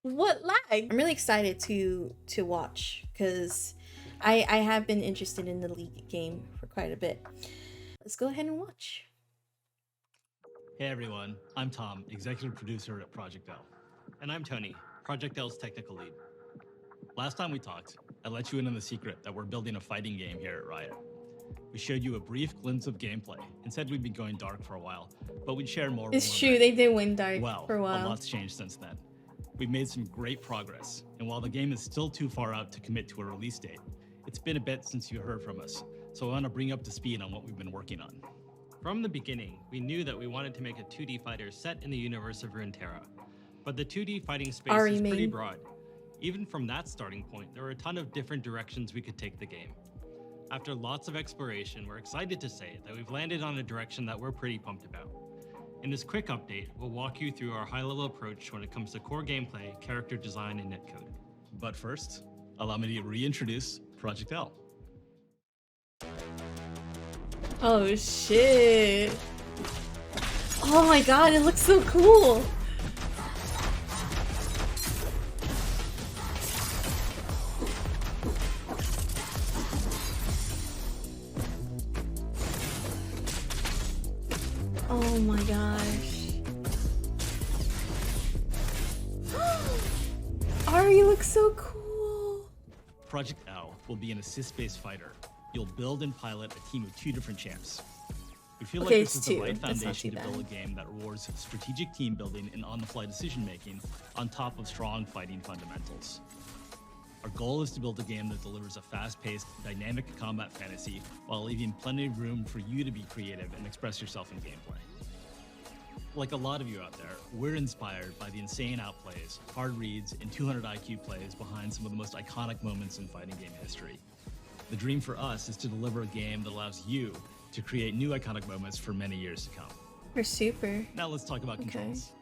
What lag? I'm really excited to watch because I have been interested in the League game for quite a bit. Let's go ahead and watch. Hey everyone, I'm Tom, executive producer at Project L. And I'm Tony, Project L's technical lead. Last time we talked, I let you in on the secret that we're building a fighting game here at Riot. We showed you a brief glimpse of gameplay and said we'd be going dark for a while, but we'd share more when It's we're true, ready. they did win dark Well, for a a while. lot's changed since then. We've made some great progress, and while the game is still too far out to commit to a release date, it's been a bit since you heard from us, so I want to bring you up to speed on what we've been working on. From the beginning, we knew that we wanted to make a 2D fighter set in the universe of Runeterra, but the 2D fighting space Ari is pretty main. broad. Even from that starting point, there were a ton of different directions we could take the game. After lots of exploration, we're excited to say that we've landed on a direction that we're pretty pumped about. In this quick update, we'll walk you through our high-level approach when it comes to core gameplay, character design, and netcode. But first, allow me to reintroduce Project L. Oh shit. Oh my god, it looks so cool. Oh my gosh. Ari looks so cool. Project L will be an assist-based fighter. You'll build and pilot a team of 2 different champs. We feel Okay, like this it's is the 2. right That's not foundation too to build a bad. game that rewards strategic team building and on-the-fly decision-making on top of strong fighting fundamentals. Our goal is to build a game that delivers a fast-paced, dynamic combat fantasy while leaving plenty of room for you to be creative and express yourself in gameplay. Like a lot of you out there, we're inspired by the insane outplays, hard reads, and 200 IQ plays behind some of the most iconic moments in fighting game history. The dream for us is to deliver a game that allows you to create new iconic moments for many years to come. We're super. Now let's talk about controls.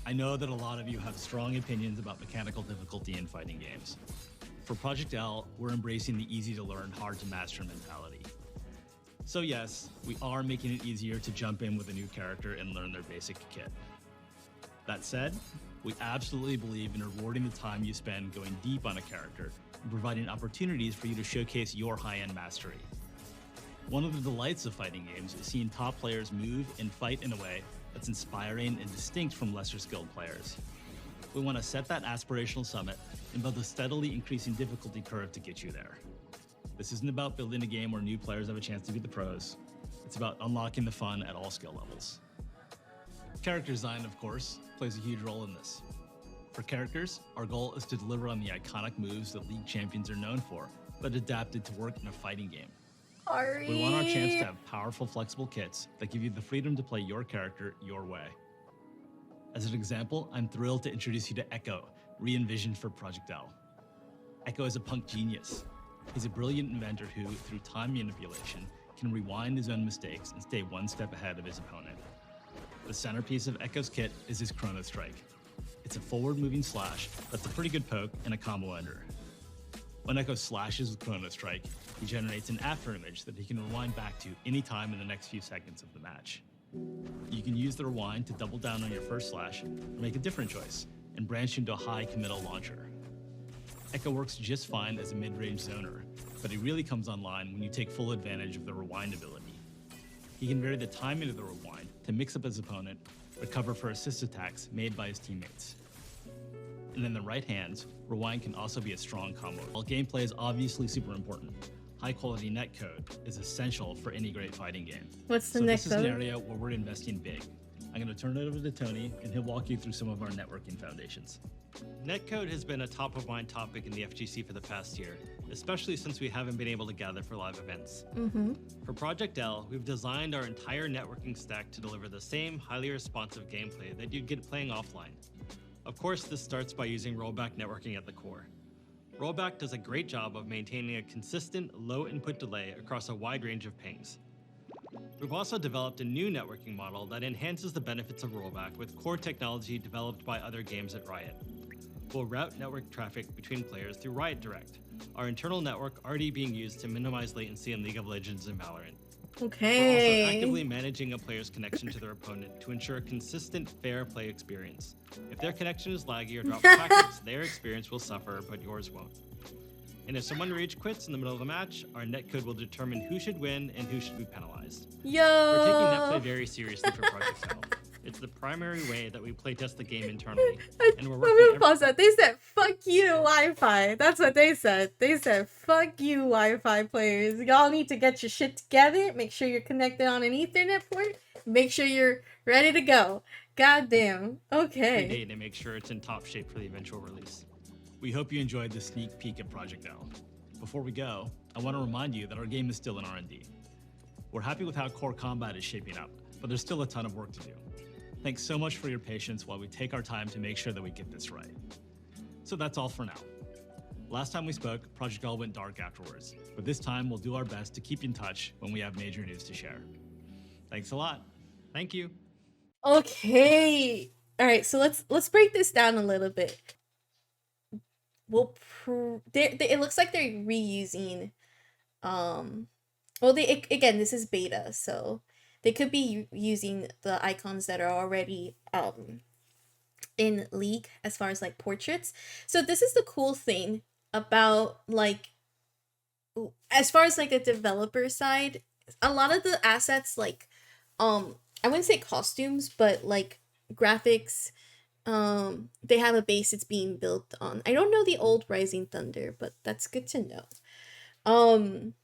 I know that a lot of you have strong opinions about mechanical difficulty in fighting games. For Project L, we're embracing the easy to learn, hard to master mentality. So yes, we are making it easier to jump in with a new character and learn their basic kit. That said, we absolutely believe in rewarding the time you spend going deep on a character and providing opportunities for you to showcase your high-end mastery. One of the delights of fighting games is seeing top players move and fight in a way that's inspiring and distinct from lesser skilled players. We want to set that aspirational summit and build a steadily increasing difficulty curve to get you there. This isn't about building a game where new players have a chance to be the pros. It's about unlocking the fun at all skill levels. Character design, of course, plays a huge role in this. For characters, our goal is to deliver on the iconic moves that League champions are known for, but adapted to work in a fighting game. Ari. We want our champs to have powerful, flexible kits that give you the freedom to play your character your way. As an example, I'm thrilled to introduce you to Echo, re-envisioned for Project L. Echo is a punk genius. He's a brilliant inventor who, through time manipulation, can rewind his own mistakes and stay one step ahead of his opponent. The centerpiece of Echo's kit is his Chrono Strike. It's a forward-moving slash that's a pretty good poke and a combo ender. When Echo slashes with Chrono Strike, he generates an after image that he can rewind back to any time in the next few seconds of the match. You can use the rewind to double down on your first slash or make a different choice and branch into a high committal launcher. Echo works just fine as a mid-range zoner, but he really comes online when you take full advantage of the rewind ability. He can vary the timing of the rewind to mix up his opponent, or cover for assist attacks made by his teammates. And in the right hands, rewind can also be a strong combo. While gameplay is obviously super important, high-quality netcode is essential for any great fighting game. What's the So next this is an area where we're investing big. I'm going to turn it over to Tony, and he'll walk you through some of our networking foundations. Netcode has been a top-of-mind topic in the FGC for the past year, especially since we haven't been able to gather for live events. For Project L, we've designed our entire networking stack to deliver the same highly responsive gameplay that you'd get playing offline. Of course, this starts by using rollback networking at the core. Rollback does a great job of maintaining a consistent, low input delay across a wide range of pings. We've also developed a new networking model that enhances the benefits of rollback with core technology developed by other games at Riot. We'll route network traffic between players through Riot Direct, our internal network already being used to minimize latency in League of Legends and Valorant. We're also Okay. actively managing a player's connection to their opponent to ensure a consistent, fair play experience. If their connection is laggy or drops packets, their experience will suffer, but yours won't. And if someone rage quits in the middle of a match, our netcode will determine who should win and who should be penalized. We're taking netplay Yo. very seriously for Project Cell. It's the primary way that we playtest the game internally, and we're Let working me every pause that. They said, fuck you, Wi-Fi. That's what they said. They said, fuck you, Wi-Fi players. Y'all need to get your shit together. Make sure you're connected on an Ethernet port. Make sure you're ready to go. Goddamn. Okay. day to make sure it's in top shape for the eventual release. We hope you enjoyed the sneak peek at Project L. Before we go, I want to remind you that our game is still in R&D. We're happy with how core combat is shaping up, but there's still a ton of work to do. Thanks so much for your patience while we take our time to make sure that we get this right. So that's all for now. Last time we spoke, Project L went dark afterwards, but this time we'll do our best to keep you in touch when we have major news to share. Thanks a lot. Thank you. Okay. All right, so let's break this down a little bit. It looks like they're reusing well, again, this is beta, so they could be using the icons that are already in League as far as like portraits. So this is the cool thing about like as far as like a developer side, a lot of the assets like I wouldn't say costumes, but like graphics, they have a base it's being built on. I don't know the old Rising Thunder, but that's good to know. Um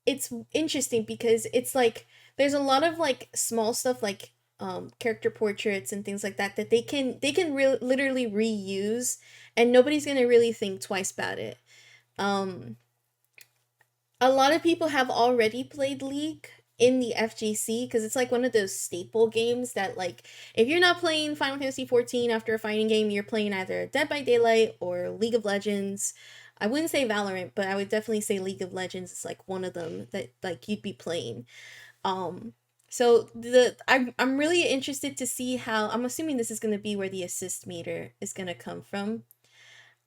it's interesting because it's like there's a lot of like small stuff like character portraits and things like that that literally reuse, and nobody's gonna really think twice about it. um a lot of people have already played League in the FGC because it's like one of those staple games that like if you're not playing Final Fantasy 14 after a fighting game, you're playing either Dead by Daylight or League of Legends. I wouldn't say Valorant, but I would definitely say League of Legends is like one of them that like you'd be playing. So I'm really interested to see how, I'm assuming this is going to be where the assist meter is going to come from.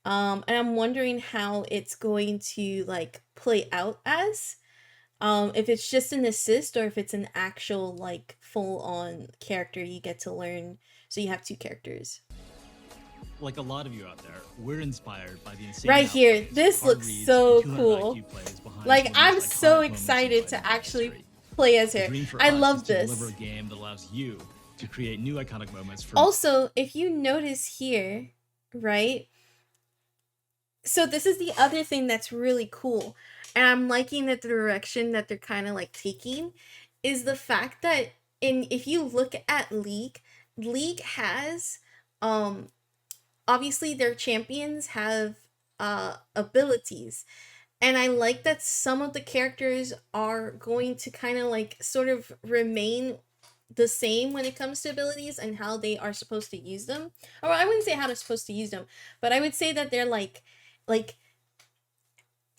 And I'm wondering how it's going to like play out as if it's just an assist or if it's an actual like full on character you get to learn, so you have two characters. Like a lot of you out there, we're inspired by the insane Right here, outplays, this hard looks reads, so and 200 cool. IQ plays behind Like some of the I'm most so iconic moments in excited fighting to actually history. play as The her. dream for I us love is to this. deliver a game that allows you to create new iconic moments from Also, if you notice here, right? So this is the other thing that's really cool, and I'm liking that the direction that they're kind of like taking is the fact that if you look at League has um obviously their champions have abilities, and I like that some of the characters are going to kind of like sort of remain the same when it comes to abilities and how they are supposed to use them. Or I wouldn't say how they're supposed to use them, but I would say that they're like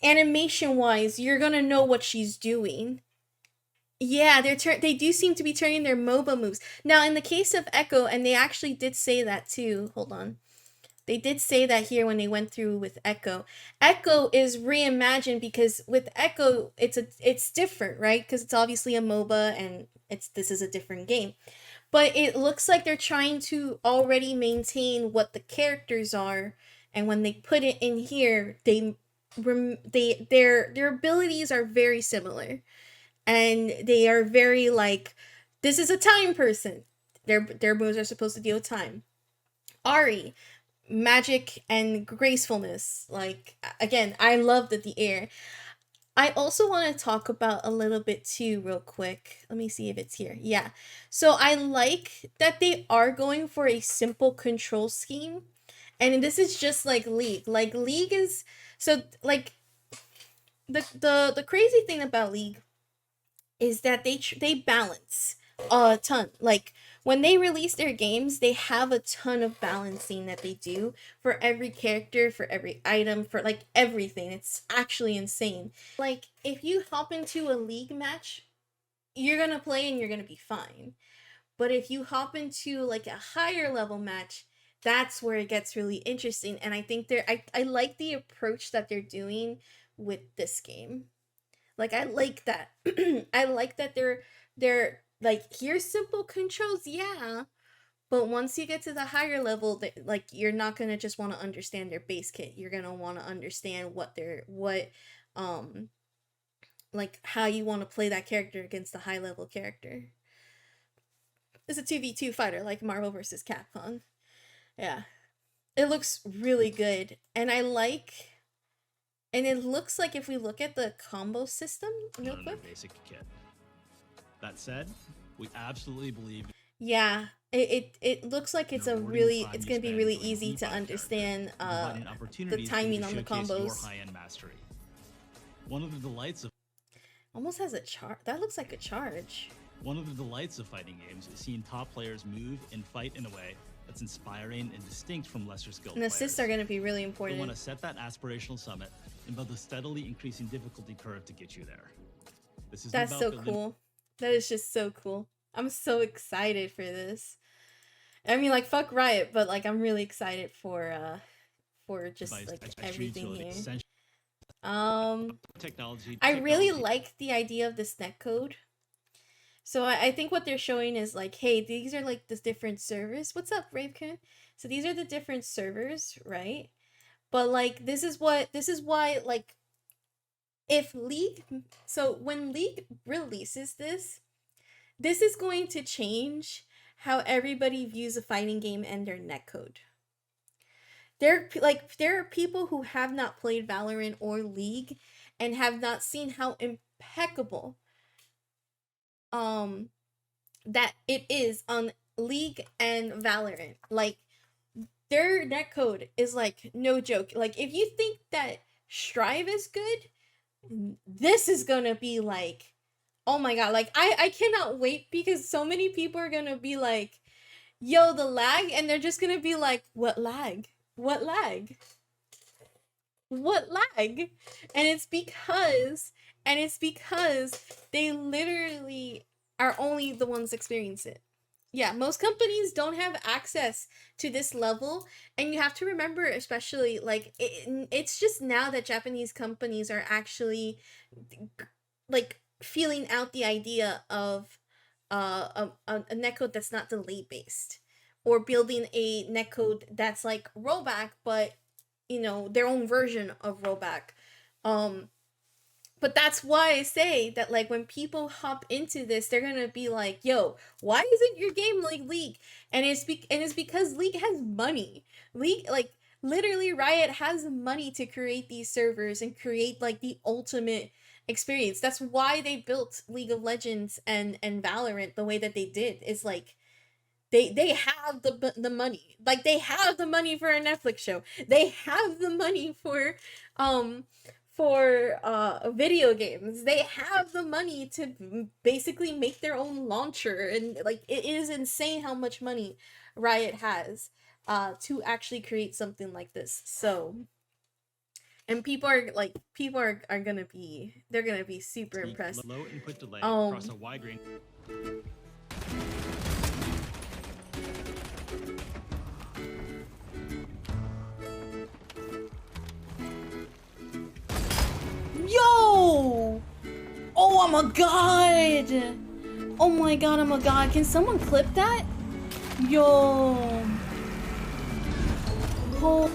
animation wise, you're gonna know what she's doing. Yeah, they do seem to be turning their MOBA moves. Now, in the case of Echo, and they actually did say that too. Hold on. They did say that here when they went through with Echo. Echo is reimagined because with Echo, it's different, right? Because it's obviously a MOBA and this is a different game. But it looks like they're trying to already maintain what the characters are, and when they put it in here, their abilities are very similar, and they are very like, this is a time person. Their moves are supposed to deal with time. Ari, magic and gracefulness. Like again, I love the air. I also want to talk about a little bit too, real quick. Let me see if it's here. Yeah. So I like that they are going for a simple control scheme. And this is just like League. Like League is so like the crazy thing about League is that they balance a ton. Like when they release their games, they have a ton of balancing that they do for every character, for every item, for like everything. It's actually insane. Like if you hop into a League match, you're gonna play and you're gonna be fine. But if you hop into like a higher level match, that's where it gets really interesting. And I think I like the approach that they're doing with this game. Like I like that. I like that they're like, here's simple controls, yeah. But once you get to the higher level, like you're not gonna just want to understand their base kit. You're gonna want to understand um like how you want to play that character against the high level character. It's a 2v2 fighter like Marvel vs. Capcom. Yeah. It looks really good. And it looks like, if we look at the combo system real quick. Basic kit. That said, we absolutely believe. Yeah, it looks like it's gonna be really easy to understand the timing on the combos. Your high-end mastery. One of the delights of almost has a charge. That looks like a charge. One of the delights of fighting games is seeing top players move and fight in a way that's inspiring and distinct from lesser skilled and players. Assists are going to be really important. We want to set that aspirational summit and build a steadily increasing difficulty curve to get you there. That's so cool. That is just so cool. I'm so excited for this. I mean, like, fuck Riot, but like I'm really excited for just like everything here. Technology. I really like the idea of this netcode. So I think what they're showing is like, hey, these are like the different servers. What's up, Ravecoon? So these are the different servers, right? But like this is why like if League, so when League releases this is going to change how everybody views a fighting game and their netcode. There are people who have not played Valorant or League and have not seen how impeccable that it is on League and Valorant. Like their netcode is like no joke. Like if you think that Strive is good, this is gonna be like, oh my god, like I cannot wait, because so many people are gonna be like, yo, the lag, and they're just gonna be like, what lag? What lag? What lag? And it's because they literally are only the ones experience it. Yeah, most companies don't have access to this level, and you have to remember, especially like it's just now that Japanese companies are actually like feeling out the idea of a netcode that's not delay based, or building a netcode that's like rollback, but you know, their own version of rollback. But that's why I say that, like, when people hop into this, they're gonna be like, yo, why isn't your game like League? And it's because League has money. League, like, literally Riot has money to create these servers and create like the ultimate experience. That's why they built League of Legends and Valorant the way that they did. Is like they have the money. Like they have the money for a Netflix show. They have the money for video games. They have the money to basically make their own launcher, and like it is insane how much money Riot has to actually create something like this. So, and people are gonna be super impressed. Low input delay across a wide range. Yo! Oh my god! Oh my god, oh my god. Can someone clip that? Yo! Oh.